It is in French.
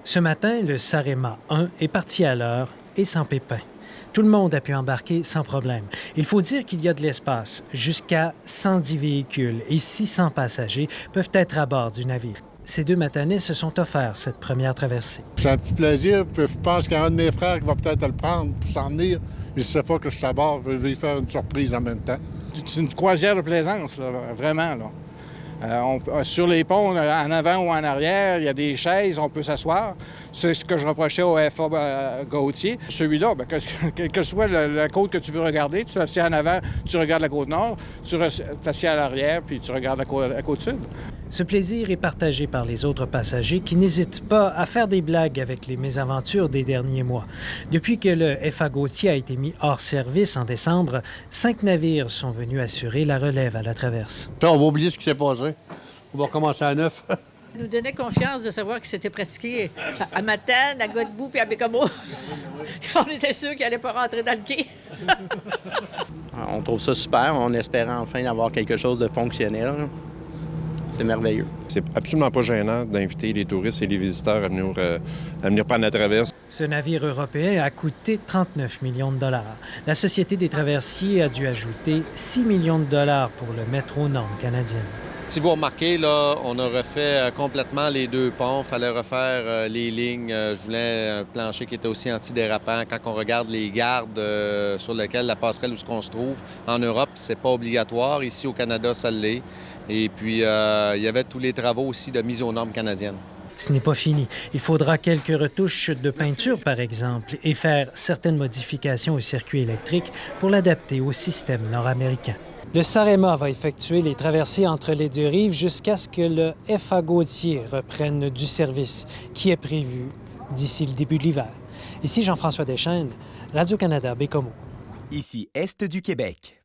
Ce matin, le Sarema 1 est parti à l'heure et sans pépin. Tout le monde a pu embarquer sans problème. Il faut dire qu'il y a de l'espace. Jusqu'à 110 véhicules et 600 passagers peuvent être à bord du navire. Ces deux matinés se sont offerts cette première traversée. C'est un petit plaisir. Puis je pense qu'il y a un de mes frères qui va peut-être le prendre pour s'en venir. Il ne sait pas que je suis à bord. Je vais lui faire une surprise en même temps. C'est une croisière de plaisance, là, vraiment. Là. Sur les ponts, en avant ou en arrière, il y a des chaises, on peut s'asseoir. C'est ce que je reprochais au FA Gautier. Celui-là, quelle que soit la côte que tu veux regarder, tu t'assieds en avant, tu regardes la côte nord, tu t'assieds à l'arrière, puis tu regardes la côte sud. Ce plaisir est partagé par les autres passagers qui n'hésitent pas à faire des blagues avec les mésaventures des derniers mois. Depuis que le FA Gautier a été mis hors service en décembre, 5 navires sont venus assurer la relève à la traverse. On va oublier ce qui s'est passé. On va recommencer à neuf. Ça nous donnait confiance de savoir que c'était pratiqué à Matane, à Godbout puis à Bécomo. On était sûr qu'il n'allait pas rentrer dans le quai. On trouve ça super. On espère enfin avoir quelque chose de fonctionnel. C'est merveilleux. C'est absolument pas gênant d'inviter les touristes et les visiteurs à venir prendre la traverse. Ce navire européen a coûté 39 millions de dollars. La Société des traversiers a dû ajouter 6 millions de dollars pour le mettre aux normes canadiennes. Si vous remarquez, là, on a refait complètement les deux ponts. Il fallait refaire les lignes. Je voulais un plancher qui était aussi antidérapant. Quand on regarde les gardes sur lesquelles la passerelle où on se trouve, en Europe, c'est pas obligatoire. Ici, au Canada, ça l'est. Et puis, il y avait tous les travaux aussi de mise aux normes canadiennes. Ce n'est pas fini. Il faudra quelques retouches de peinture, par exemple, et faire certaines modifications au circuit électrique pour l'adapter au système nord-américain. Le Sarema va effectuer les traversées entre les deux rives jusqu'à ce que le FA Gautier reprenne du service, qui est prévu d'ici le début de l'hiver. Ici Jean-François Deschênes, Radio-Canada, Bécomo. Ici Est du Québec.